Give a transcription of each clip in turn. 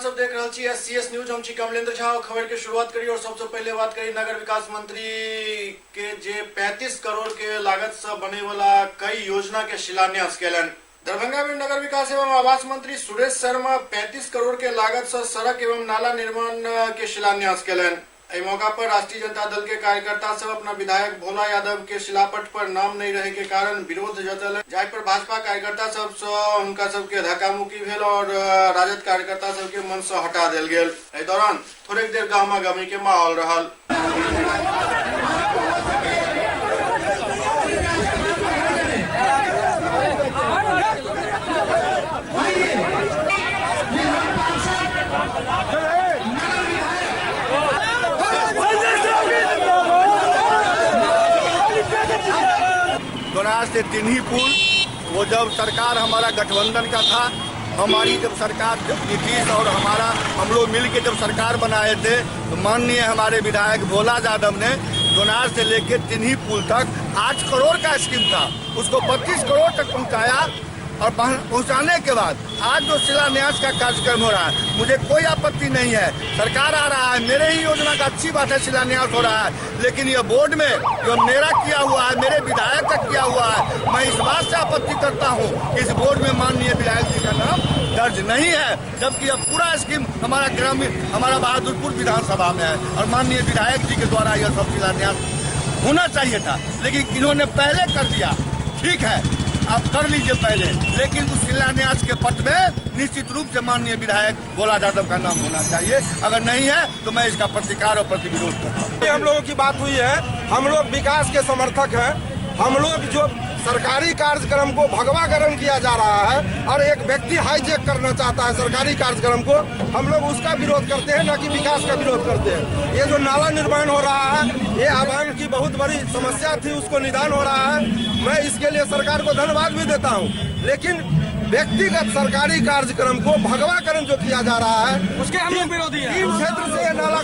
सब देख रहे छी SCS न्यूज। हम छी कमलेंद्र झा। खबर के शुरुआत करी और सबसे पहले बात करी नगर विकास मंत्री के जे 35 करोड़ के लागत से बने वाला कई योजना के शिलान्यास केलन। दरभंगा में नगर विकास एवं आवास मंत्री सुरेश शर्मा 35 करोड़ के लागत से सड़क एवं नाला निर्माण के शिलान्यास केलन। इस मौका पर राष्ट्रीय जनता दल के कार्यकर्ता सब अपना विधायक भोला यादव के शिलापट पर नाम नहीं रहे के कारण विरोध जतल, जाहि पर भाजपा कार्यकर्ता सब उनका सबके धक्का मुक्की भेल और राजद कार्यकर्ता सब के मन से हटा दिल गेल। इस दौरान थोड़ी देर गहमा गहमी के माहौल रहल। दोनार से तिन्ही पुल, वो जब सरकार हमारा गठबंधन का था, हमारी जब सरकार नीतीश और हम लोग मिल के जब सरकार बनाए थे तो माननीय हमारे विधायक भोला यादव ने दोनार से लेके तिन्ही पुल तक 8 करोड़ का स्कीम था, उसको 32 करोड़ तक पहुंचाया। और पहुंचाने के बाद आज जो शिलान्यास का कार्यक्रम हो रहा है, मुझे कोई आपत्ति नहीं है। सरकार आ रहा है, मेरे ही योजना का अच्छी बात है, शिलान्यास हो रहा है। लेकिन ये बोर्ड में जो मेरा किया हुआ है, मेरे विधायक का किया हुआ है, मैं इस बात से आपत्ति करता हूँ कि इस बोर्ड में माननीय विधायक जी का नाम दर्ज नहीं है, जबकि अब पूरा स्कीम हमारा ग्रामीण हमारा बहादुरपुर विधानसभा में है और माननीय विधायक जी के द्वारा यह सब शिलान्यास होना चाहिए था। लेकिन इन्होंने पहले कर दिया, ठीक है, आप कर लीजिए पहले, लेकिन उस शिलान्यास के पट में निश्चित रूप से माननीय विधायक भोला यादव का नाम होना चाहिए। अगर नहीं है तो मैं इसका प्रतिकार और प्रतिविरोध करता हूँ। हम लोगों की बात हुई है, हम लोग विकास के समर्थक हैं। हम लोग जो सरकारी कार्यक्रम को भगवा गर्म किया जा रहा है और एक व्यक्ति हाईजैक करना चाहता है सरकारी कार्यक्रम को, हम लोग उसका विरोध करते हैं, न कि विकास का विरोध करते हैं। ये जो नाला निर्माण हो रहा है, ये आवाम की बहुत बड़ी समस्या थी, उसको निदान हो रहा है। मैं इसके लिए सरकार को धन्यवाद भी देता हूँ। लेकिन व्यक्तिगत सरकारी कार्यक्रम को भगवाकरण जो किया जा रहा है, उसके हम लोग विरोधी हैं। 3 क्षेत्र से ये नाला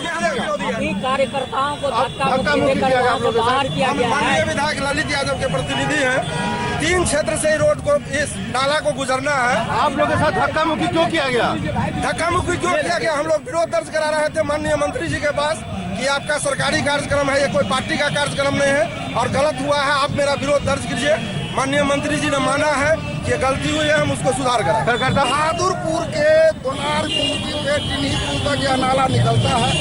कार्यकर्ताओं को धक्का मुक्की कर बाहर किया गया है। माननीय विधायक ललित यादव के प्रतिनिधि हैं। 3 क्षेत्र से रोड को, इस नाला को गुजरना है। आप लोगों के साथ धक्का मुक्की क्यों किया गया? धक्का मुक्की क्यों किया गया? हम लोग विरोध दर्ज करा रहे थे माननीय मंत्री जी के पास कि आपका सरकारी कार्यक्रम है, ये कोई पार्टी का कार्यक्रम नहीं है और गलत हुआ है, आप मेरा विरोध दर्ज कीजिए। माननीय मंत्री जी ने माना है कि गलती हुई है, हम उसको सुधार करें। बहादुरपुर के दोनार से टिन्ही पुल तक यह नाला निकलता है।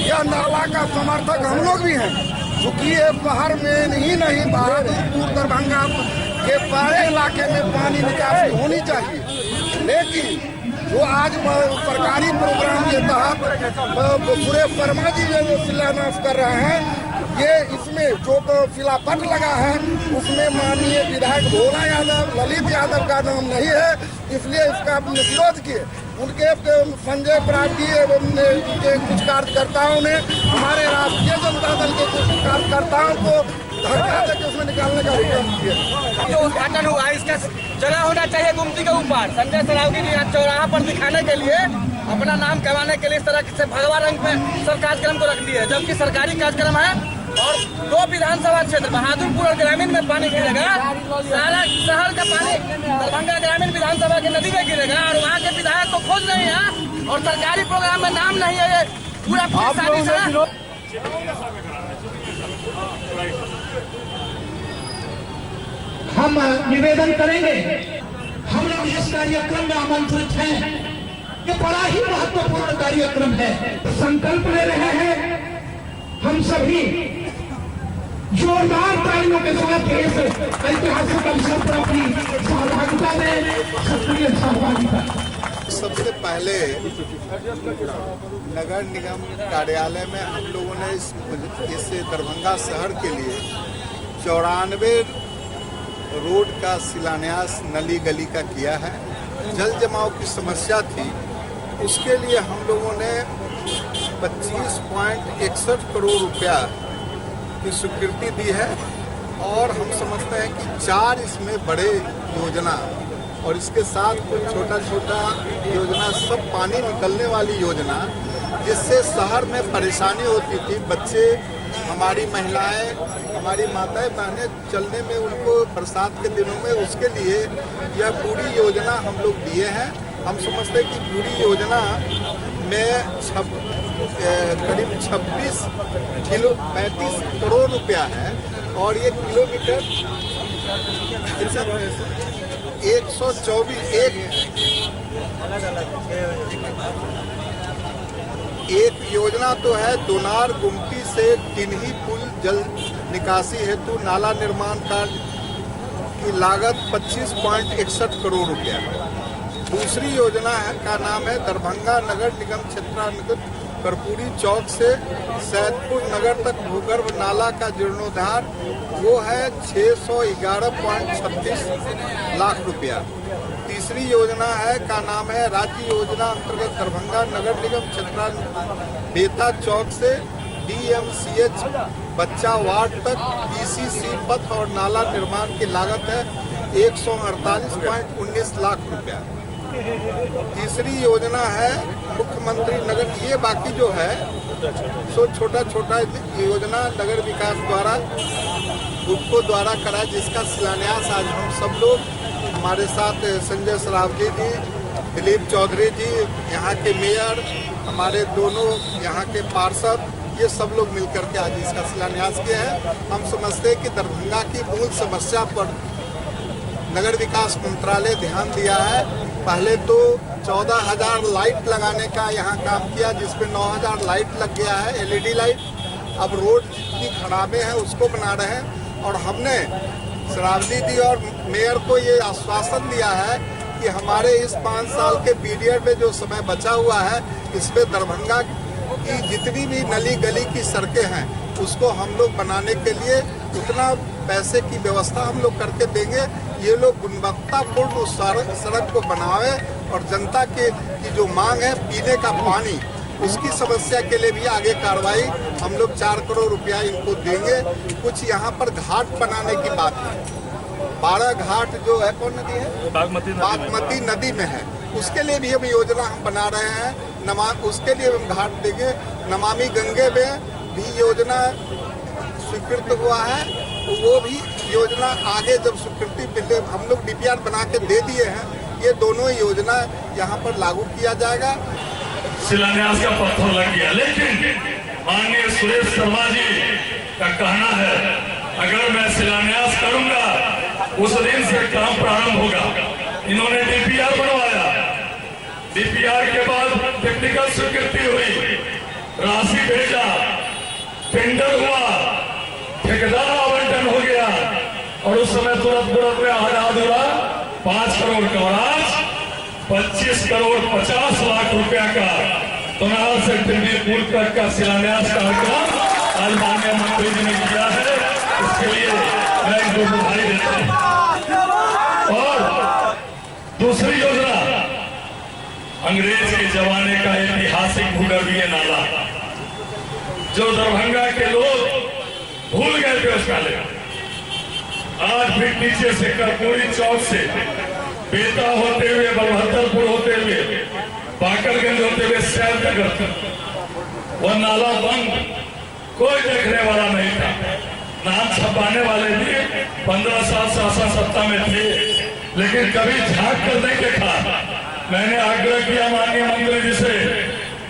यह नाला का समर्थक हम लोग भी हैं, क्योंकि ये शहर में ही नहीं, बहादुरपुर दरभंगा के सारे इलाके में पानी निकासी होनी चाहिए। लेकिन जो आज सरकारी प्रोग्राम के तहत सुरेश शर्मा जी जो शिलान्यास कर रहे हैं, ये इसमें जो शिलापट लगा है उसमें माननीय विधायक भोला यादव, ललित यादव का नाम नहीं है, इसलिए इसका विरोध किए। उनके संजय प्रार्थी एवं उनके कुछ कार्यकर्ताओं ने हमारे राष्ट्रीय जनता दल के कुछ कार्यकर्ताओं को धक्का देकर उसमें निकालने का प्रयास किया। जो उद्घाटन हुआ है, इसका जगह होना चाहिए गुमती के ऊपर। संजय सरावगी ने चौराहा पर दिखाने के लिए, अपना नाम करवाने के लिए इस तरह से भगवा रंग पे सब कार्यक्रम को रख दिया, जबकि सरकारी कार्यक्रम है। और 2 विधानसभा क्षेत्र बहादुरपुर और ग्रामीण में पानी गिरेगा, सारा शहर का पानी दरभंगा ग्रामीण विधानसभा की नदी में गिरेगा और वहाँ के विधायक को खोज नहीं है और सरकारी प्रोग्राम में नाम नहीं है। ये पूरा हम निवेदन करेंगे, हम लोग इस कार्यक्रम में आमंत्रित हैं। ये बड़ा ही महत्वपूर्ण कार्यक्रम है। संकल्प ले रहे हैं हम सभी जोरदार तालियों के साथ इस ऐतिहासिक अवसर पर अपनी सहभागिता में सक्रिय सहभागिता। सबसे पहले नगर निगम कार्यालय में हम लोगों ने इस दरभंगा शहर के लिए 94 रोड का शिलान्यास नली गली का किया है। जल जमाव की समस्या थी, उसके लिए हम लोगों ने 25.61 करोड़ रुपया की स्वीकृति दी है और हम समझते हैं कि 4 इसमें बड़े योजना और इसके साथ कुछ छोटा छोटा योजना, सब पानी निकलने वाली योजना, जिससे शहर में परेशानी होती थी। बच्चे, हमारी महिलाएं, हमारी माताएं बहनें चलने में उनको बरसात के दिनों में, उसके लिए यह पूरी योजना हम लोग दिए हैं। हम समझते हैं कि पूरी योजना में करीब 36 करोड़ रुपया है और ये किलोमीटर 124 एक योजना तो है दोनार गुमटी से टिन्ही पुल जल निकासी हेतु नाला निर्माण कार्य की लागत 25.61 करोड़ रुपया है। दूसरी योजना का नाम है दरभंगा नगर निगम क्षेत्रांतर्गत कर्पूरी चौक से सैदपुर नगर तक भूगर्भ नाला का जीर्णोद्धार, वो है 611.36 लाख रुपया। तीसरी योजना है का नाम है राज्य योजना अंतर्गत दरभंगा नगर निगम क्षेत्रांतर्गत बेता चौक से DMCH बच्चा वार्ड तक PCC पथ और नाला निर्माण की लागत है 148.19 लाख रुपया। तीसरी योजना है मुख्यमंत्री नगर, ये बाकी जो है सो छोटा छोटा योजना नगर विकास द्वारा गुप्को द्वारा करा, जिसका शिलान्यास आज हम सब लोग हमारे साथ संजय सरावगी जी, दिलीप चौधरी जी, यहाँ के मेयर, हमारे दोनों यहाँ के पार्षद, ये सब लोग मिलकर के आज इसका शिलान्यास किया है। हम समझते हैं कि दरभंगा की मूल समस्या पर नगर विकास मंत्रालय ध्यान दिया है। पहले तो 14,000 लाइट लगाने का यहाँ काम किया, जिसमें 9,000 लाइट लग गया है, LED लाइट। अब रोड की खराबे हैं उसको बना रहे हैं और हमने सरावगी जी और मेयर को ये आश्वासन दिया है कि हमारे इस 5 साल के पीरियड में जो समय बचा हुआ है, इसमें दरभंगा की जितनी भी नली गली की सड़कें हैं उसको हम लोग बनाने के लिए उतना पैसे की व्यवस्था हम लोग करके देंगे। ये लोग गुणवत्तापूर्ण उस सड़क को बनावे और जनता की जो मांग है पीने का पानी, उसकी समस्या के लिए भी आगे कार्रवाई हम लोग 4 करोड़ रुपया इनको देंगे। कुछ यहाँ पर घाट बनाने की बात है, 12 घाट जो है, कौन नदी है, बागमती नदी में है, उसके लिए भी हम योजना हम बना रहे हैं। उसके लिए हम घाट देंगे। नमामि गंगे में भी योजना स्वीकृत हुआ है, वो भी योजना आगे जब स्वीकृति मिले, हम लोग DPR बना के दे दिए हैं, ये दोनों योजना यहाँ पर लागू किया जाएगा। शिलान्यास का पत्थर लग गया, लेकिन माननीय सुरेश शर्मा जी का कहना है अगर मैं शिलान्यास करूंगा उस दिन से काम प्रारंभ होगा। इन्होंने DPR बनवाया, DPR के बाद टेक्निकल स्वीकृति हुई, राशि भेजा, टेंडर हुआ, ठेकेदार आवंटन हो गया और उस समय तुरंत में आधा 5 करोड़ का, और आज 25 करोड़ 50 लाख रुपया का तोनार से टिन्ही पुल तक का शिलान्यास कार्यक्रम आज माननीय मंत्री जी ने किया है। इसके लिए मैं इनको बधाई देता हूँ। और दूसरी योजना अंग्रेज के जमाने का ऐतिहासिक भूगर्भीय नाला जो दरभंगा के लोग भूल गए थे, उसका ले 8 फीट नीचे से कर्पूरी चौक से बेता होते हुए, बलभद्रपुर होते हुए, बाकरगंज होते हुए सैदनगर तक वह नाला बंद, कोई देखने वाला नहीं था। नाम छपाने वाले भी 15 साल शासन सत्ता में थे, लेकिन कभी झांक कर नहीं देखा। मैंने आग्रह किया माननीय मंत्री जी से,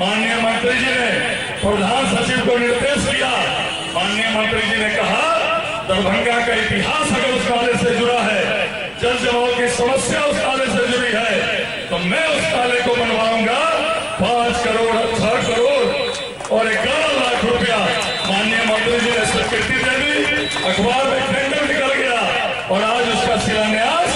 माननीय मंत्री जी ने प्रधान सचिव को निर्देश दिया। माननीय मंत्री जी ने कहा दरभंगा का इतिहास अगर उस नाले से जुड़ा है, जल जमाव की समस्या उस नाले से जुड़ी है, तो मैं उस नाले को बनवाऊंगा। 5 करोड़ 6 करोड़ और 11 लाख रुपया माननीय मंत्री जी ने स्वीकृति दे दी, अखबार में टेंडर निकल गया और आज उसका शिलान्यास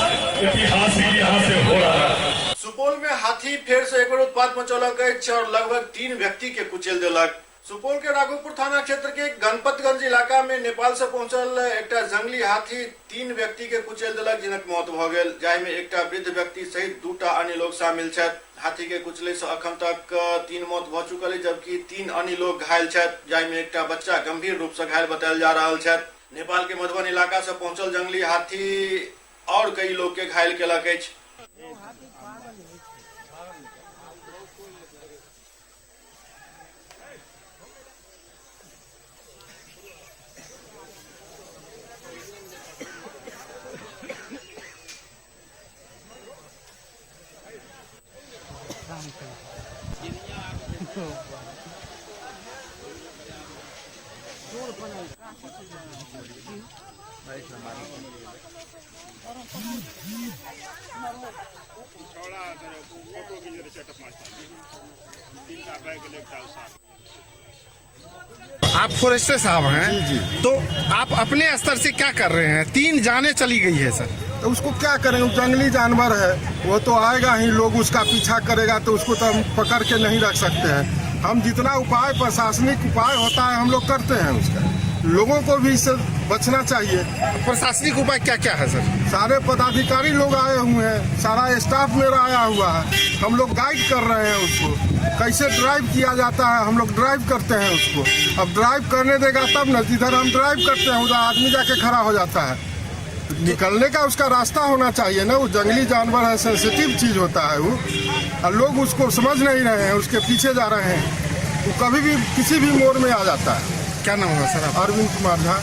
ऐतिहासिक यहाँ से हो रहा है। सुपौल में हाथी फेर से एक बार उत्पात मचौलक अछि और लगभग 3 व्यक्ति के कुचल देलक। सुपौल के राघोपुर थाना क्षेत्र के गणपतगंज इलाका में नेपाल से पहुंचल एक जंगली हाथी 3 व्यक्ति के कुचल देलक, जिनक मौत भ गेल, जाहि में एक वृद्ध व्यक्ति सहित 2 अन्य लोग शामिल छथि। हाथी के कुचले से अखन तक 3 मौत भ चुकल है, जबकि 3 अन्य लोग घायल छथि, जाहि में एक बच्चा गंभीर रूप से घायल बतायल जा रहा छथि। नेपाल के मधुबन इलाका से पहुंचल जंगली हाथी और कई लोग के घायल केलक अछि। आप फॉरेस्टर साहब हैं जी। तो आप अपने स्तर से क्या कर रहे हैं? 3 जानें चली गई है सर। तो उसको क्या करें, वो जंगली जानवर है, वो तो आएगा ही, लोग उसका पीछा करेगा, तो उसको तो हम पकड़ के नहीं रख सकते हैं। हम जितना उपाय, प्रशासनिक उपाय होता है, हम लोग करते हैं उसका। लोगों को भी इससे बचना चाहिए। प्रशासनिक उपाय क्या क्या है सर? सारे पदाधिकारी लोग आए हुए हैं, सारा स्टाफ मेरा आया हुआ है, हम लोग गाइड कर रहे हैं उसको, कैसे ड्राइव किया जाता है, हम लोग ड्राइव करते हैं उसको। अब ड्राइव करने देगा तब न, जिधर हम ड्राइव करते हैं उधर आदमी जाके खड़ा हो जाता है। निकलने का उसका रास्ता होना चाहिए ना, वो जंगली जानवर है, सेंसिटिव चीज होता है वो, और लोग उसको समझ नहीं रहे हैं, उसके पीछे जा रहे हैं, वो कभी भी किसी भी मोड़ में आ जाता है। क्या नाम होगा सर? अरविंद कुमार झा।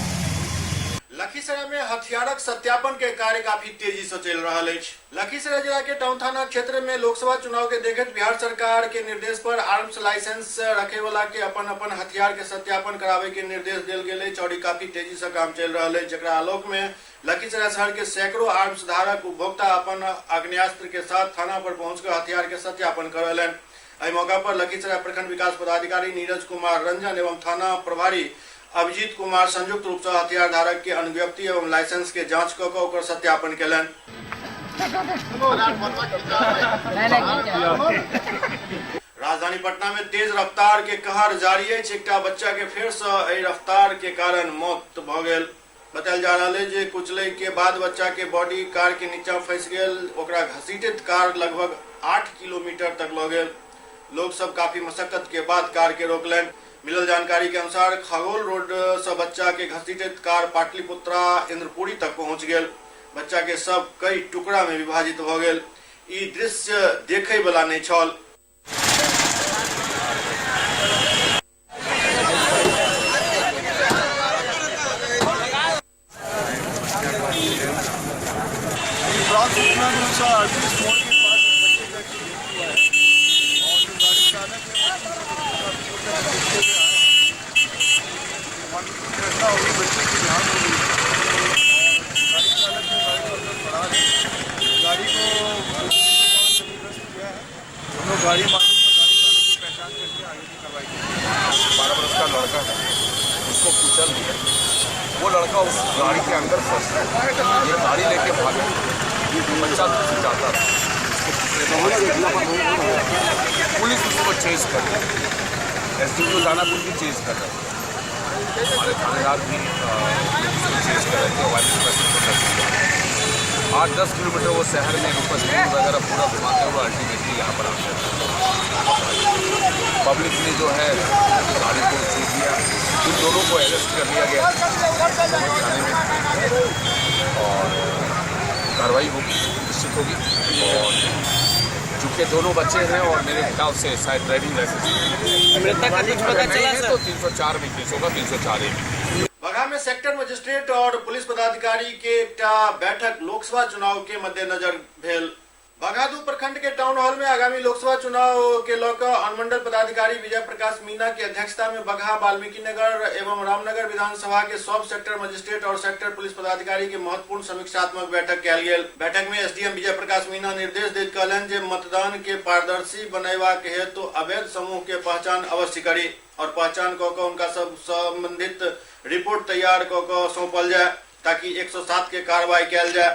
लखीसराय में हथियारक सत्यापन के कार्य काफी तेजी से चल रहा है। लखीसराय जिला के टाउन थाना क्षेत्र में लोकसभा चुनाव के देखते बिहार सरकार के निर्देश पर आर्म्स लाइसेंस रखे वाला के अपन हथियार के सत्यापन करावे के निर्देश दिल गए और काफी तेजी से काम चल रहा है। जकरा आलोक में लखीसराय शहर के सैकड़ों आर्म्स धारक उपभोक्ता अपन आग्नेयास्त्र के साथ थाना पर पहुंचकर हथियार के सत्यापन करलन। इस मौका पर लखीसराय प्रखंड विकास पदाधिकारी नीरज कुमार रंजन एवं थाना प्रभारी अभिजीत कुमार संयुक्त रूप से हथियार धारक के अनुज्ञप्ति एवं लाइसेंस के जांच कर सत्यापन कलन। राजधानी पटना में तेज रफ्तार के कहर जारी है। एकटा बच्चा के फिर से रफ्तार के कारण मौत भ गेल। बतायल जा रहा है जे कुचले के बाद बच्चा के बॉडी कार के नीचा फंस गेल। ओकरा घसीटत कार लगभग 8 किलोमीटर तक ल गेल। लोग सब काफी मशक्कत के बाद कार के रोकलन। मिलल जानकारी के अनुसार खगोल रोड से बच्चा के घसीटत कार पाटलिपुत्रा इंद्रपुरी तक पहुंच गेल। बच्चा के सब कई टुकड़ा में विभाजित हो गेल। ई दृश्य देखे वाला नहीं छल। गाड़ी मालूम गाड़ी चालक की पहचान करके आगे की कार्रवाई की। 12 वर्ष का लड़का है, उसको कुचल दिया। वो लड़का उस गाड़ी के अंदर फंस गया, ये गाड़ी लेके भागा। बच्चा तो जाता था, पुलिस उसको चेज कर रही है। SDPO दानापुर भी चेज कर रहा है, हमारे थानेदार भी चेज कर रहे थे। 8-10 किलोमीटर वो शहर में उपस्थित वगैरह पूरा घुमाते हुए अल्टीमेटली यहाँ पर आते हैं। पब्लिक ने जो है गाड़ी को छू दिया। उन दोनों को अरेस्ट कर लिया गया थाने में और कार्रवाई होगी, निश्चित होगी। और चूँकि दोनों बच्चे हैं और मेरे ख्याल से शायद ड्राइविंग लाइसेंस नहीं है तो 304 में केस होगा, 304 में। बगहा में सेक्टर मजिस्ट्रेट और पुलिस पदाधिकारी के एकटा बैठक लोकसभा चुनाव के मद्देनजर भेल। बगहा 2 प्रखंड के टाउन हॉल में आगामी लोकसभा चुनाव के लेकर अनुमंडल पदाधिकारी विजय प्रकाश मीना की अध्यक्षता में बगहा, वाल्मीकि नगर एवं रामनगर विधानसभा के सब सेक्टर मजिस्ट्रेट और सेक्टर पुलिस पदाधिकारी के महत्वपूर्ण समीक्षात्मक बैठक कल गेल। बैठक में SDM विजय प्रकाश मीना निर्देश दैत कहलन जे मतदान के पारदर्शी बनैबाक हेतु अवैध समूह के पहचान अवश्य करी और पहचान कऽ उनका सब संबंधित रिपोर्ट तैयार कऽ सौंपल जाए ताकि 107 के कार्रवाई कल जाए।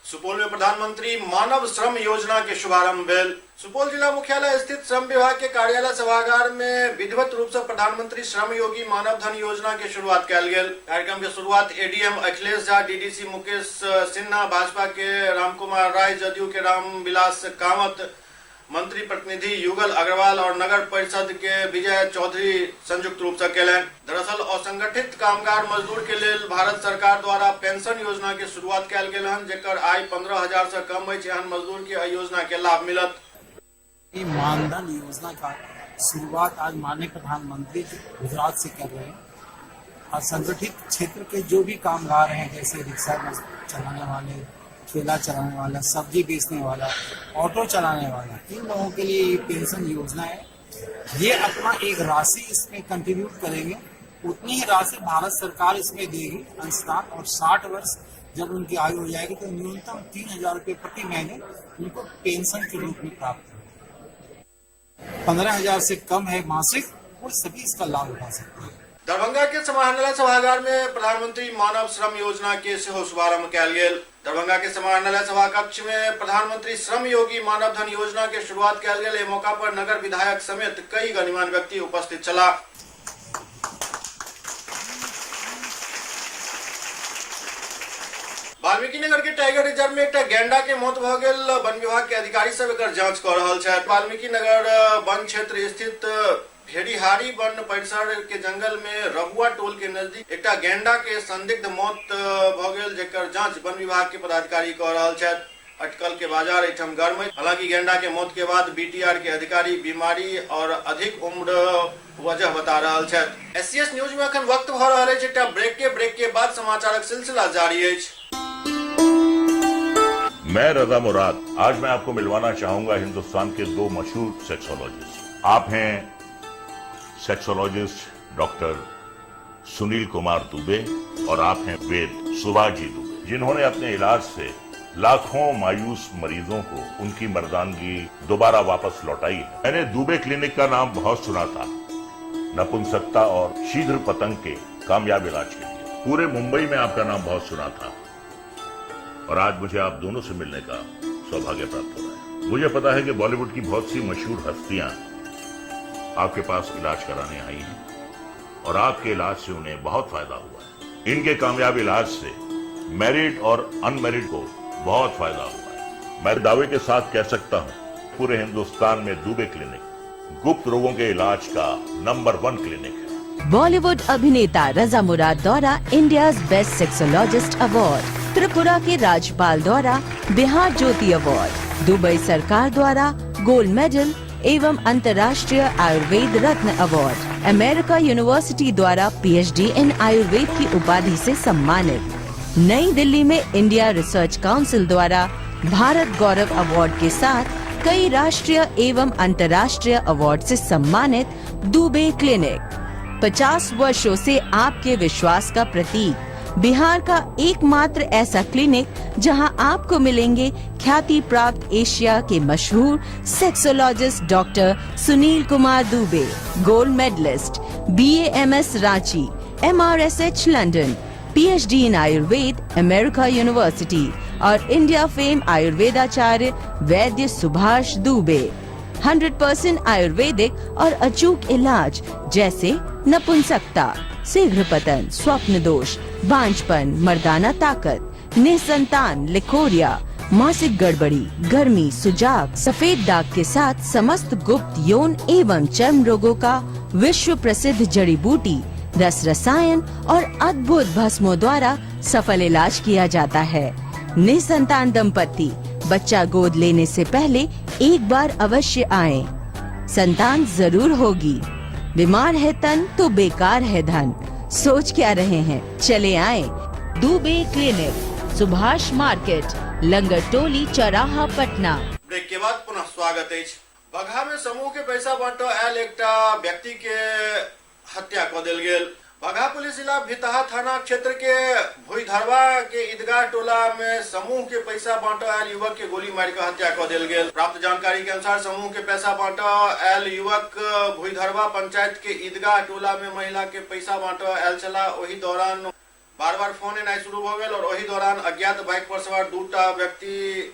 सुपौल में प्रधानमंत्री मानव श्रम योजना के शुभारंभ भेल। सुपौल जिला मुख्यालय स्थित श्रम विभाग के कार्यालय सभागार में विधिवत रूप से प्रधानमंत्री श्रम योगी मानव धन योजना के शुरुआत कल गेल। कार्यक्रम के शुरुआत ADM अखिलेश झा, DDC मुकेश सिन्हा, भाजपा के रामकुमार राय, जदयू के रामविलास कामत, मंत्री प्रतिनिधि युगल अग्रवाल और नगर परिषद के विजय चौधरी संयुक्त रूप से कलन। दरअसल असंगठित कामगार मजदूर के लेल भारत सरकार द्वारा पेंशन योजना के शुरुआत कल गेल हन, जेकर आय 15,000 से कम है। एहन मजदूर के योजना के लाभ मिलत। मानधन योजना का शुरुआत आज माननीय प्रधानमंत्री गुजरात से कर रहे हैं। और संगठित क्षेत्र के जो भी कामगार हैं, जैसे रिक्शा चलाने वाले, ठेला चलाने वाला, सब्जी बेचने वाला, ऑटो चलाने वाला, इन लोगों के लिए ये पेंशन योजना है। ये अपना एक राशि इसमें कंट्रीब्यूट करेंगे, उतनी ही राशि भारत सरकार इसमें देगी अंशदान, और 60 वर्ष जब उनकी आयु हो जाएगी तो न्यूनतम 3,000 रुपये प्रति महीने उनको पेंशन के रूप में प्राप्त होगा। 15,000 से कम है मासिक, वो सभी इसका लाभ उठा सकते हैं। दरभंगा के समाहरणालय सभागार में प्रधानमंत्री मानव श्रम योजना के सेहो शुभारंभ कयल गेल। दरभंगा के समाहरणालय सभा कक्ष में प्रधानमंत्री श्रम योगी मानव धन योजना के शुरुआत कयल गेल। एहि मौका पर नगर विधायक समेत कई गणमान्य व्यक्ति उपस्थित छला। वाल्मीकि नगर के टाइगर रिजर्व में एक गैंडा के मौत भ गेल। वन विभाग के अधिकारी सब एकर जांच कर रहल छथि। वाल्मीकि नगर वन क्षेत्र स्थित भेड़िहारी वन परिसर के जंगल में रहुआ टोल के नजदीक एक गैंडा के संदिग्ध मौत भ गेल, जेकर जांच वन विभाग के पदाधिकारी कर रहल छथि। अटकल के बाजार एठम गर्म है। हालांकि गैंडा के मौत के बाद बीटीआर के अधिकारी बीमारी और अधिक उम्र वजह बता रहल छथि। एससीएस न्यूज में अखन वक्त भ रहल अछि एकटा ब्रेक के बाद समाचारक सिलसिला जारी अछि। मैं रजा मुराद, आज मैं आपको मिलवाना चाहूंगा हिंदुस्तान के दो मशहूर सेक्सोलॉजिस्ट। आप हैं सेक्सोलॉजिस्ट डॉक्टर सुनील कुमार दुबे और आप हैं वेद सुभाष जी दुबे, जिन्होंने अपने इलाज से लाखों मायूस मरीजों को उनकी मर्दानगी दोबारा वापस लौटाई है। मैंने दुबे क्लिनिक का नाम बहुत सुना था नपुंसकता और शीघ्र पतंग के कामयाब इलाज के लिए। पूरे मुंबई में आपका नाम बहुत सुना था और आज मुझे आप दोनों से मिलने का सौभाग्य प्राप्त हो रहा है। मुझे पता है कि बॉलीवुड की बहुत सी मशहूर हस्तियां आपके पास इलाज कराने आई हैं और आपके इलाज से उन्हें बहुत फायदा हुआ है। इनके कामयाब इलाज से मैरिड और अनमैरिड को बहुत फायदा हुआ है। मैं दावे के साथ कह सकता हूं पूरे हिंदुस्तान में दुबे क्लिनिक गुप्त रोगों के इलाज का नंबर 1 क्लिनिक है। बॉलीवुड अभिनेता रजा मुराद द्वारा India best sexologist award, Tripura के राज्यपाल द्वारा बिहार ज्योति अवार्ड, दुबई सरकार द्वारा गोल्ड मेडल एवं अंतर्राष्ट्रीय आयुर्वेद रत्न अवार्ड, अमेरिका यूनिवर्सिटी द्वारा पीएचडी इन आयुर्वेद की उपाधि से सम्मानित, नई दिल्ली में इंडिया रिसर्च काउंसिल द्वारा भारत गौरव अवार्ड के साथ कई राष्ट्रीय एवं अंतर्राष्ट्रीय अवार्ड से सम्मानित दुबे क्लिनिक 50 वर्षों से आपके विश्वास का प्रतीक, बिहार का एकमात्र ऐसा क्लिनिक जहां आपको मिलेंगे ख्याति प्राप्त एशिया के मशहूर sexologist doctor Sunil Kumar Dubey, gold medallist, BAMS Ranchi, MRSH London, PhD in Ayurveda America university और इंडिया फेम आयुर्वेदाचार्य वैद्य सुभाष दुबे। 100% आयुर्वेदिक और अचूक इलाज जैसे नपुंसकता, शीघ्र पतन, स्वप्न दोष, बांझपन, मर्दाना ताकत, निसंतान, लिकोरिया, मासिक गड़बड़ी, गर्मी, सुजाग, सफेद दाग के साथ समस्त गुप्त यौन एवं चर्म रोगों का विश्व प्रसिद्ध जड़ी बूटी, रस रसायन और अद्भुत भस्मों द्वारा सफल इलाज किया जाता है। निसंतान दंपत्ति बच्चा गोद लेने से पहले एक बार अवश्य आएं। संतान जरूर होगी। बीमार है तन तो बेकार है धन। सोच क्या रहे हैं, चले आए दुबे क्लिनिक, सुभाष मार्केट, लंगर टोली, चौराहा, पटना। ब्रेक के बाद पुनः स्वागत है। बगहा में समूह के पैसा बांटो आयल एकटा व्यक्ति के हत्या कर दिल गेल। बगहा पुलिस जिला भितहा थाना क्षेत्र के भुईधरवा के ईदगाह टोला में समूह के पैसा बांटो आयल युवक के गोली मार कर हत्या कर दिल गेल। प्राप्त जानकारी के अनुसार समूह के पैसा बांटो आयल युवक भुईधरवा पंचायत के ईदगाह टोला में महिला के पैसा बांटो आयल चला। वही दौरान बार फोन एनाइ शुरू हो गए और वही दौरान अज्ञात बाइक पर सवार 2टा व्यक्ति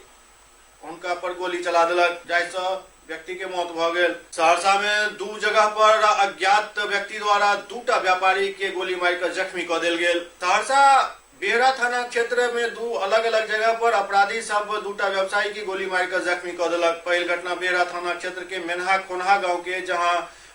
उनका पर गोली चला दिलक, जाहिसे व्यक्ति के मौत भ गेल। सहरसा में 2 जगह पर अज्ञात व्यक्ति द्वारा 2टा व्यापारी के गोली मारकर जख्मी कर दिल गेल। सहरसा बेहरा थाना क्षेत्र में 2 अलग अलग जगह पर अपराधी सब 2टा व्यवसायी की गोली मारकर जख्मी कर दिलक। पहल घटना बेहरा थाना क्षेत्र के मेनहा कोन्हा गांव के, जहां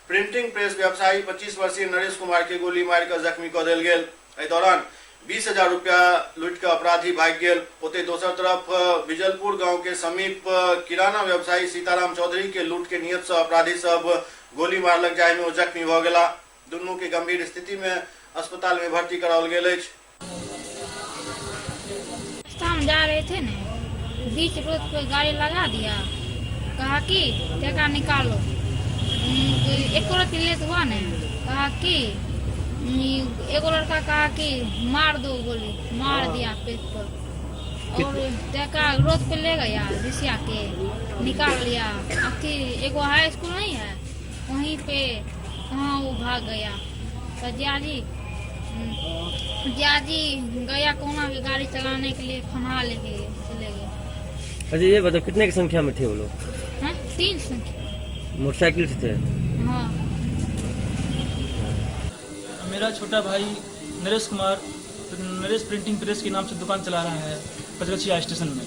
प्रिंटिंग प्रेस व्यवसायी 25 वर्षीय नरेश कुमार के गोली मारकर जख्मी कर दिल गेल। एहि दौरान 20,000 रुपया लूट के अपराधी भाग गेल। ओते दोसर तरफ बिजलपुर गांव के समीप किराना व्यवसायी सीताराम चौधरी के लूट के नियत से अपराधी सब गोली मारलक, जाहि में वो जख्मी हो गेला। दोनों के गंभीर स्थिति में अस्पताल में भर्ती कराओल गेल अछि। हम जा रहे थे ना बीच रोड पे गाड़ी लगा दिया, कहा कि टेका निकालो। एक औरत लेट हुआ ना, कहा कि एक लड़का कहा कि मार दो गोली, मार दिया पेट पर, और टेका रोड पे ले गया, रिसिया के निकाल लिया। फिर एक हाई स्कूल नहीं है वहीं पे, वहाँ वो भाग गया। तो जियाजी गया कोना की गाड़ी चलाने के लिए खमा लेके चले गए। अच्छा ये बताओ कितने की संख्या में थे वो लोग? 3 संख्या मोटरसाइकिल से थे? हाँ। मेरा छोटा भाई नरेश कुमार नरेश प्रिंटिंग प्रेस के नाम से दुकान चला रहा है पचगछिया स्टेशन में,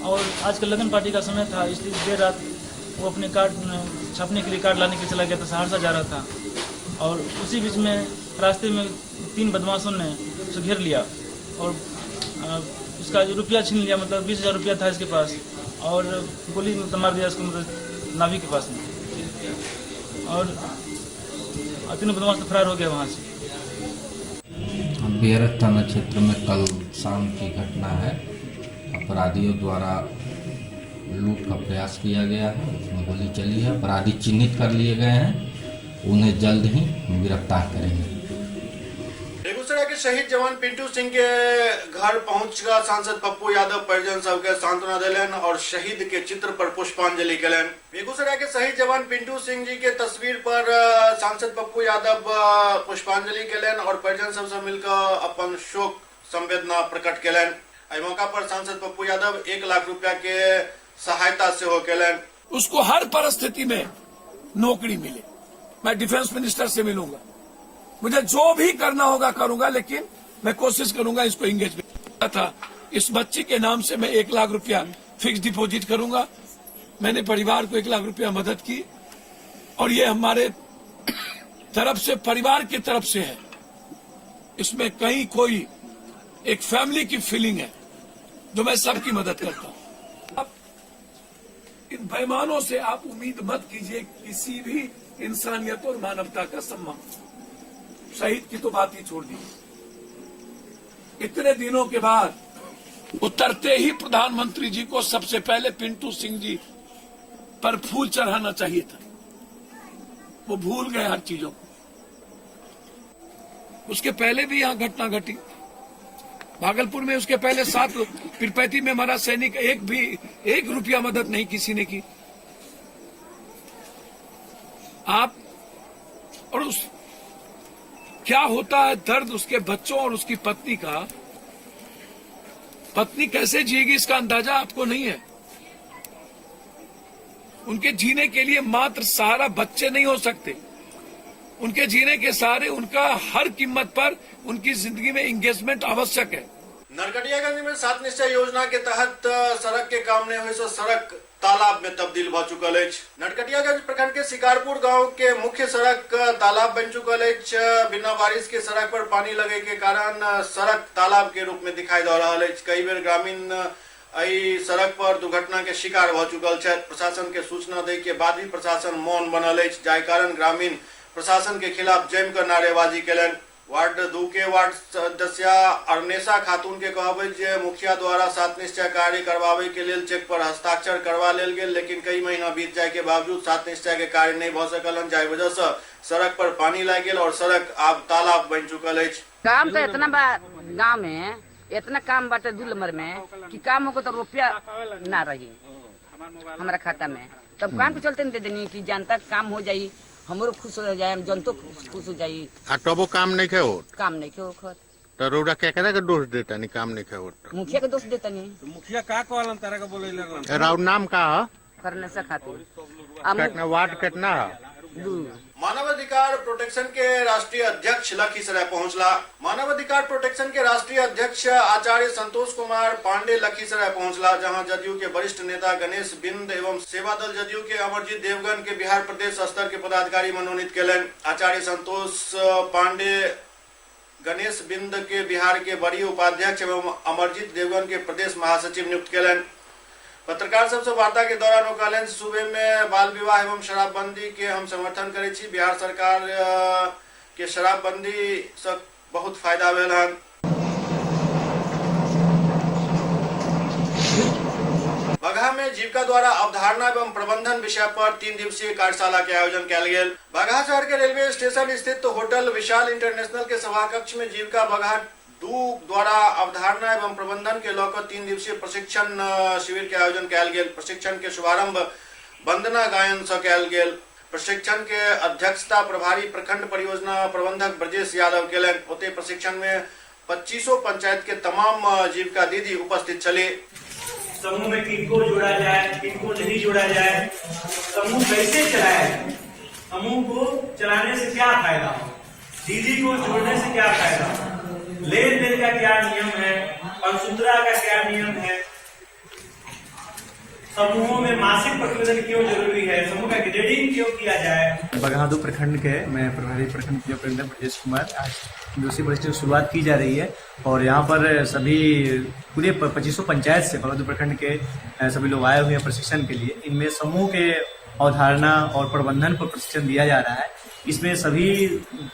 और आज का लगन पार्टी का समय था, इसलिए देर रात वो अपने कार्ड छापने के लिए कार्ड लाने के लिए चला गया था, सहरसा जा रहा था। और उसी बीच में रास्ते में 3 बदमाशों ने उसे घेर लिया और उसका जो रुपया छीन लिया, मतलब 20,000 रुपया था इसके पास, और गोली मार दिया उसको, मतलब नाभि के पास में, और 3 बदमाश तो फरार हो गया वहाँ से। बेहरत थाना क्षेत्र में कल शाम की घटना है। अपराधियों द्वारा लूट का प्रयास किया गया है, उसमें गोली चली है। अपराधी चिन्हित कर लिए गए हैं, उन्हें जल्द ही गिरफ्तार करेंगे। बेगूसराय के शहीद जवान पिंटू सिंह के घर पहुंचकर सांसद पप्पू यादव परिजन सबके सांत्वना दिलन और शहीद के चित्र पर पुष्पांजलि कलन। बेगूसराय के शहीद जवान पिंटू सिंह जी के तस्वीर पर सांसद पप्पू यादव पुष्पांजलि कलन और परिजन सबसे मिलकर अपन शोक संवेदना प्रकट कलन। एहि मौका पर सांसद पप्पू यादव 1 लाख रुपया के सहायता से हो कलन। उसको हर परिस्थिति में नौकरी मिले। मैं डिफेंस मिनिस्टर से मिलूंगा, मुझे जो भी करना होगा करूंगा, लेकिन मैं कोशिश करूंगा इसको एंगेजमेंट था। इस बच्ची के नाम से मैं 1 लाख रुपया फिक्स डिपॉजिट करूंगा। मैंने परिवार को 1 लाख रुपया मदद की, और ये हमारे तरफ से, परिवार की तरफ से है। इसमें कहीं कोई एक फैमिली की फीलिंग है जो मैं सबकी मदद करता हूं। अब इन बेईमानों से आप उम्मीद मत कीजिए किसी भी इंसानियत और मानवता का सम्मान। शहीद की तो बात ही छोड़ दी। इतने दिनों के बाद उतरते ही प्रधानमंत्री जी को सबसे पहले पिंटू सिंह जी पर फूल चढ़ाना चाहिए था। वो भूल गए हर चीजों को। उसके पहले भी यहां घटना घटी भागलपुर में, उसके पहले 7 पीरपैंती में हमारा सैनिक, 1 रुपया मदद नहीं किसी ने की। आप और उस क्या होता है दर्द उसके बच्चों और उसकी पत्नी का। पत्नी कैसे जिएगी इसका अंदाजा आपको नहीं है। उनके जीने के लिए मात्र सहारा बच्चे नहीं हो सकते। उनके जीने के सहारे उनका हर कीमत पर उनकी जिंदगी में एंगेजमेंट आवश्यक है। नरकटियागंज में 7 निश्चय योजना के तहत सड़क के काम नहीं हुए से सड़क तालाब में तब्दील भ चुकल अछि। नरकटियागंज प्रखंड के शिकारपुर गांव के मुख्य सड़क तालाब बन चुकल अछि। बिना बारिश के सड़क पर पानी लगे के कारण सड़क तालाब के रूप में दिखाई दे रहा अछि। कई बेर ग्रामीण एहि सड़क पर दुर्घटना के शिकार भ चुकल छथि। प्रशासन के सूचना दै के बाद भी प्रशासन मौन बनल अछि, जाहि कारण ग्रामीण प्रशासन के खिलाफ जम कर नारेबाजी कलन। वार्ड 2 के वार्ड सदस्य अरनेसा खातून के कहबै जे मुखिया द्वारा 7 निश्चय कार्य करवावे के लेल चेक पर हस्ताक्षर करवा लेल गेल, लेकिन कई महीना बीत जाए के बावजूद 7 निश्चय के कार्य नहीं भ सकलन, जाहि वजह से सड़क पर पानी लग गेल और सड़क अब तालाब बन चुकल अछि। काम तो इतना गाँव में इतना काम बाटे 2 नंबर में कि काम हो तो रुपया ना रही हमारा खाता में, तब काम के चलते नहीं दे देनी कि जनता काम हो जाये, हमरो खुश हो जाए, जनतो खुश हो जाये। तबो काम नहीं खे हो, काम नहीं खे हो तो रोड़ा केकरा के दोष देता नहीं, काम नहीं खे हो मुखिया के दोष देता नहीं। तो मुखिया का कहलन तारा के बोले लगलन? राउर नाम का है? करने खातिर कितना वार्ड कितना है? 2। मानवाधिकार प्रोटेक्शन के राष्ट्रीय अध्यक्ष लखीसराय पहुंचला। मानवाधिकार प्रोटेक्शन के राष्ट्रीय अध्यक्ष आचार्य संतोष कुमार पांडे लखीसराय पहुंचला, जहां जदयू के वरिष्ठ नेता गणेश बिंद एवं सेवा दल जदयू के अमरजीत देवगन के बिहार प्रदेश स्तर के पदाधिकारी मनोनीत कलन। आचार्य संतोष पांडे गणेश बिंद के बिहार के वरीय उपाध्यक्ष एवं अमरजीत देवगन के प्रदेश महासचिव नियुक्त कलन। पत्रकार सबसे वार्ता के दौरान वो कहलन सूबे में बाल विवाह एवं शराबबंदी के हम समर्थन करे छी। बिहार सरकार के शराबबंदी से बहुत फायदा भेल हन। में जीविका द्वारा अवधारणा एवं प्रबंधन विषय पर 3 दिवसीय कार्यशाला के आयोजन किया गया। बगहा शहर के रेलवे स्टेशन स्थित होटल विशाल इंटरनेशनल के सभाकक्ष में जीविका बगहा 2 द्वारा अवधारणा एवं प्रबंधन के लेकर 3 दिवसीय प्रशिक्षण शिविर के आयोजन किया गया। प्रशिक्षण के शुभारंभ वंदना गायन से किया गया। प्रशिक्षण के अध्यक्षता प्रभारी प्रखंड परियोजना प्रबंधक ब्रजेश यादव के होते। प्रशिक्षण में 2500 पंचायत के तमाम जीविका दीदी उपस्थित चले। समूह में किनको जोड़ा जाए, किनको नहीं जोड़ा जाए, समूह कैसे चलाए, समूह को चलाने से क्या फायदा हो, दीदी को जोड़ने से क्या फायदा हो, लेन देन का क्या नियम है, पंचसूत्रा का क्या नियम है, समूहों में मासिक प्रतिवेदन क्यों जरूरी है, समूह का ग्रेडिंग क्यों किया जाए। बगहा 2 प्रखंड के मैं प्रभारी प्रखंड प्रबंधक ब्रजेश कुमार। आज दूसरी परिचय की शुरुआत की जा रही है और यहाँ पर सभी पूरे 2500 पंचायत से बगहा 2 प्रखंड के सभी लोग आए हुए हैं प्रशिक्षण के लिए। इनमें समूह के अवधारणा और प्रबंधन पर प्रशिक्षण दिया जा रहा है। इसमें सभी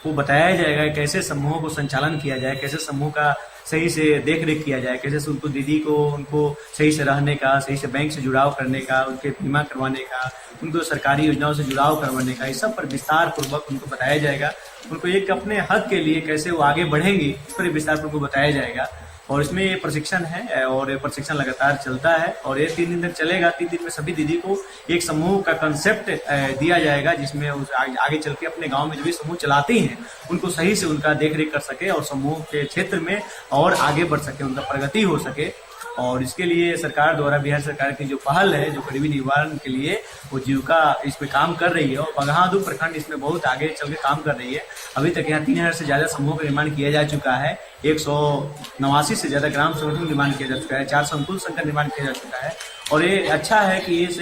को बताया जाएगा कैसे समूहों को संचालन किया जाए, कैसे समूह का सही से देख रेख किया जाए, कैसे से उनको दीदी को उनको सही से रहने का, सही से बैंक से जुड़ाव करने का, उनके बीमा करवाने का, उनको सरकारी योजनाओं से जुड़ाव करवाने का, इस सब पर विस्तार पूर्वक उनको बताया जाएगा। उनको एक अपने हक के लिए कैसे वो आगे बढ़ेंगे इस पर विस्तार पूर्वक बताया जाएगा। और इसमें ये प्रशिक्षण है और ये प्रशिक्षण लगातार चलता है और ये 3 दिन तक चलेगा। 3 दिन में सभी दीदी को एक समूह का कंसेप्ट दिया जाएगा जिसमें आगे चल के अपने गांव में जो भी समूह चलाते हैं उनको सही से उनका देख रेख कर सके और समूह के क्षेत्र में और आगे बढ़ सके, उनका प्रगति हो सके। और इसके लिए सरकार द्वारा, बिहार सरकार की जो पहल है जो गरीबी निवारण के लिए वो जीविका इस पे काम कर रही है और बगहा 2 प्रखंड इसमें बहुत आगे चल के काम कर रही है। अभी तक यहाँ 3000 से ज्यादा समूह का निर्माण किया जा चुका है। 189 से ज्यादा ग्राम संगठन निर्माण किया जा चुका है। 4 संकुल संघ का निर्माण किया जा चुका है। और ये अच्छा है कि इस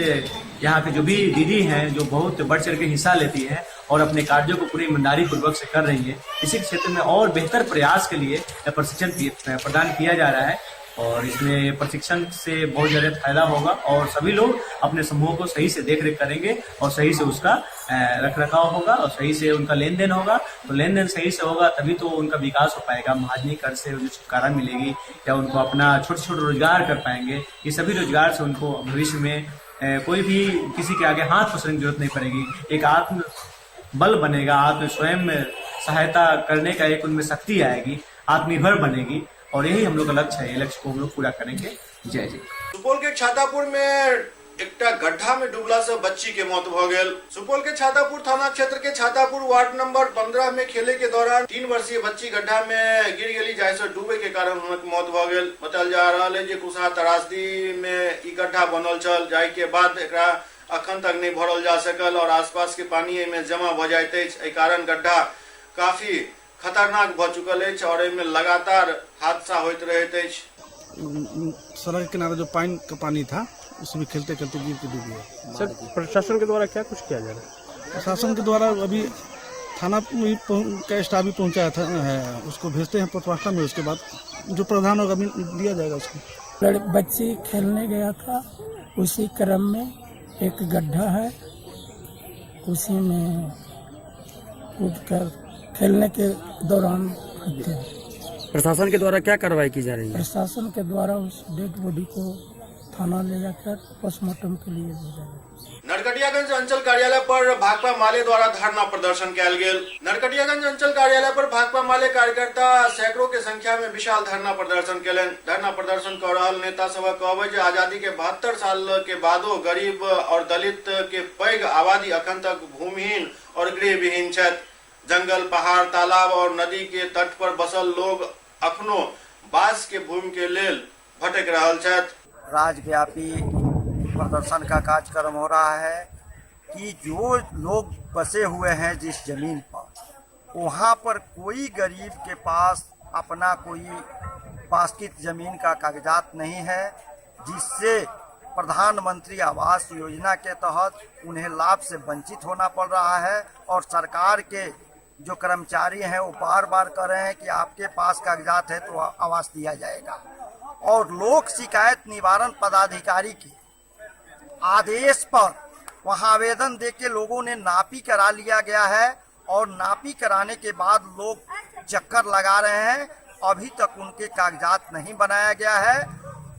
यहाँ के जो भी दीदी हैं जो बहुत बढ़ चढ़ के हिस्सा लेती हैं और अपने कार्यों को पूरी ईमानदारी पूर्वक से कर रही है, इसी क्षेत्र में और बेहतर प्रयास के लिए प्रशिक्षण प्रदान किया जा रहा है। और इसमें प्रशिक्षण से बहुत ज़्यादा फायदा होगा और सभी लोग अपने समूह को सही से देख रेख करेंगे और सही से उसका रख रखाव होगा और सही से उनका लेन देन होगा। तो लेन देन सही से होगा तभी तो उनका विकास हो पाएगा। महाजनी कर से जो छुटकारा मिलेगी या उनको अपना छोटे छोटे रोजगार कर पाएंगे। ये सभी रोजगार से उनको भविष्य में कोई भी किसी के आगे हाथ पसरने की जरूरत नहीं पड़ेगी। एक आत्म बल बनेगा, आत्म स्वयं सहायता करने का एक उनमें शक्ति आएगी, आत्मनिर्भर बनेगी और यही हम लोग का लक्ष्य है। ये लक्ष्य को हम लोग पूरा करेंगे। जय जय। सुपौल के छातापुर में एक गड्ढा में डूबला से बच्ची के मौत हो गई। सुपौल के छातापुर थाना क्षेत्र के छातापुर वार्ड नंबर 15 में खेले के दौरान 3 वर्षीय बच्ची गड्ढा में गिर गई जैसे डूबे के कारण उनकी मौत हो गई। बताल जा रहा है कि कुशा तरासदी में ई गड्ढा बनल चल जाए के बाद एकरा अखन तक नहीं भरल जा सकल और आसपास के पानी में जमा हो जाते है। कारण गड्ढा काफी खतरनाक भ चुकल है और इनमें लगातार हादसा होते रहते है। सड़क किनारे जो पानी था उसमें खेलते खेलते गिर के डूब गया। सर, प्रशासन के द्वारा क्या कुछ किया जा रहा है? प्रशासन के द्वारा अभी थाना का स्टाफ भी पहुंचाया था है, उसको भेजते हैं पोस्टमास्टर में। उसके बाद जो प्रधान होगा दिया जाएगा उसको। बच्चे खेलने गया था, उसी क्रम में एक गड्ढा है, उसी में कूदकर खेलने के दौरान हत्या। प्रशासन के द्वारा क्या कार्रवाई की जा रही है? प्रशासन के द्वारा उस डेड बॉडी को थाना ले जाकर पोस्टमार्टम के लिए भेजा गया। नरकटियागंज अंचल कार्यालय पर भाकपा माले द्वारा धरना प्रदर्शन किया गया। नरकटियागंज अंचल कार्यालय पर भाकपा माले कार्यकर्ता सैकड़ों के संख्या में विशाल धरना प्रदर्शन केलन। धरना प्रदर्शन कर रहा नेता सब कहबे जे आजादी के 72 साल के बादो गरीब और दलित के पैघ आबादी अखन तक भूमिहीन और गृह विहीन छथि। जंगल, पहाड़, तालाब और नदी के तट पर बसल लोग अखनो बास के भूमि के लेल भटक रहल छथि। राज्यव्यापी प्रदर्शन का कार्यक्रम हो रहा है कि जो लोग बसे हुए हैं जिस जमीन पर, वहाँ पर कोई गरीब के पास अपना कोई पासकित जमीन का कागजात नहीं है, जिससे प्रधानमंत्री आवास योजना के तहत उन्हें लाभ से वंचित होना पड़ रहा है। और सरकार के जो कर्मचारी हैं वो बार बार कह रहे हैं कि आपके पास कागजात है तो आवास दिया जाएगा। और लोक शिकायत निवारण पदाधिकारी के आदेश पर वहां आवेदन देके लोगों ने नापी करा लिया गया है और नापी कराने के बाद लोग चक्कर लगा रहे हैं। अभी तक उनके कागजात नहीं बनाया गया है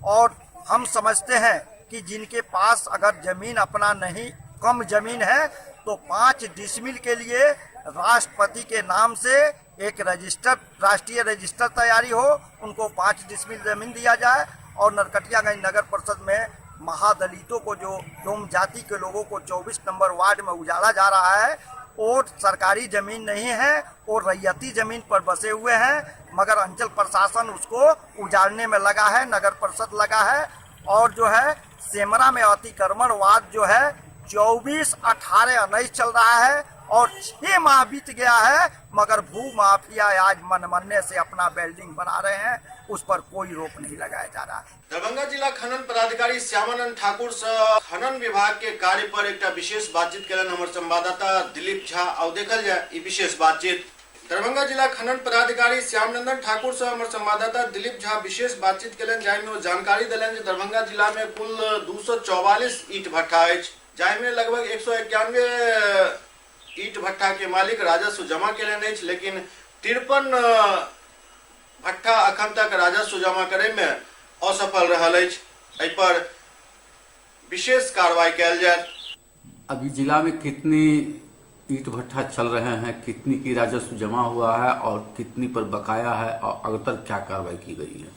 और हम समझते हैं कि जिनके पास अगर जमीन अपना नहीं, कम जमीन है, तो 5 डिसमिल के लिए राष्ट्रपति के नाम से एक रजिस्टर, राष्ट्रीय रजिस्टर तैयारी हो, उनको 5 डिसमिल जमीन दिया जाए। और नरकटियागंज नगर परिषद में महादलितों को, जो डोम जाति के लोगों को 24 नंबर वार्ड में उजाड़ा जा रहा है, वो सरकारी जमीन नहीं है, वो रैयती जमीन पर बसे हुए हैं, मगर अंचल प्रशासन उसको उजाड़ने में लगा है, नगर परिषद लगा है। और जो है सेमरा में अतिक्रमणवाद जो है 24, 18, 19 चल रहा है और 6 माह बीत गया है, मगर भू माफिया आज मनमाने से अपना बिल्डिंग बना रहे हैं, उस पर कोई रोक नहीं लगाया जा रहा है। दरभंगा जिला खनन पदाधिकारी श्यामानंद ठाकुर से खनन विभाग के कार्य पर एक विशेष बातचीत करें हमारे संवाददाता दिलीप झा। और देखल जाए ये विशेष बातचीत। दरभंगा जिला खनन पदाधिकारी श्यामानंद ठाकुर से हमारे संवाददाता दिलीप झा विशेष बातचीत करें, जाहिमे जानकारी दिलन दरभंगा जिला में कुल 244 ईट भट्ठा है, जाहिमे लगभग 191 ईट भट्ठा के मालिक राजस्व जमा के, लेकिन 53 भट्ठा अखन तक राजस्व जमा करे में असफल रहा है। पर विशेष कार्रवाई कैल जाए। अभी जिला में कितनी ईट भट्ठा चल रहे हैं, कितनी की राजस्व जमा हुआ है और कितनी पर बकाया है, और अगर तक क्या कार्रवाई की गई है?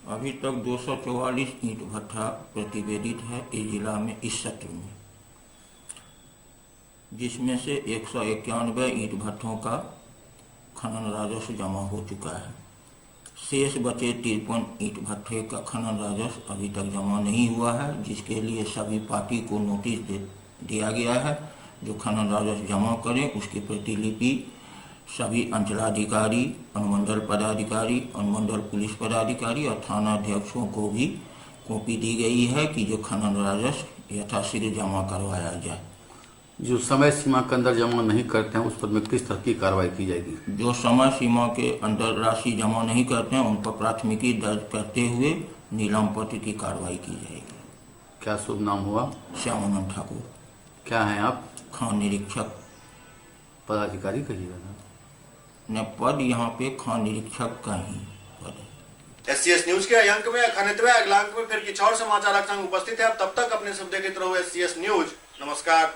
अभी तक 244 ईट भट्ठा प्रतिवेदित है इस जिला में इस सत्र में, जिसमें से 191 ईट भट्ठों का खनन राजस्व जमा हो चुका है। शेष बचे 53 ईट भट्ठे का खनन राजस्व अभी तक जमा नहीं हुआ है, जिसके लिए सभी पार्टी को नोटिस दिया गया है। जो खनन राजस्व जमा करें उसकी प्रतिलिपि सभी अंचलाधिकारी, अनुमंडल पदाधिकारी, अनुमंडल पुलिस पदाधिकारी और थाना अध्यक्षों को भी कॉपी दी गई है कि जो खनन राजस्व यथाशीघ्र जमा करवाया जाए। जो समय सीमा के अंदर जमा नहीं करते हैं उस पर में किस तरह की कार्रवाई की जाएगी? जो समय सीमा के अंदर राशि जमा नहीं करते हैं उन पर प्राथमिकी दर्ज करते हुए नीलाम पत्र की कार्रवाई की जाएगी। क्या शुभ नाम हुआ? श्यामानंद ठाकुर। क्या हैं आप? खान निरीक्षक। पदाधिकारी कहिएगा न, पद यहाँ पे खान निरीक्षक का ही पद है। SCS न्यूज के अंक में अगला अंक में फिर कुछ और समाचार उपस्थित है। तब तक अपने सब देखते रहो SCS न्यूज। नमस्कार।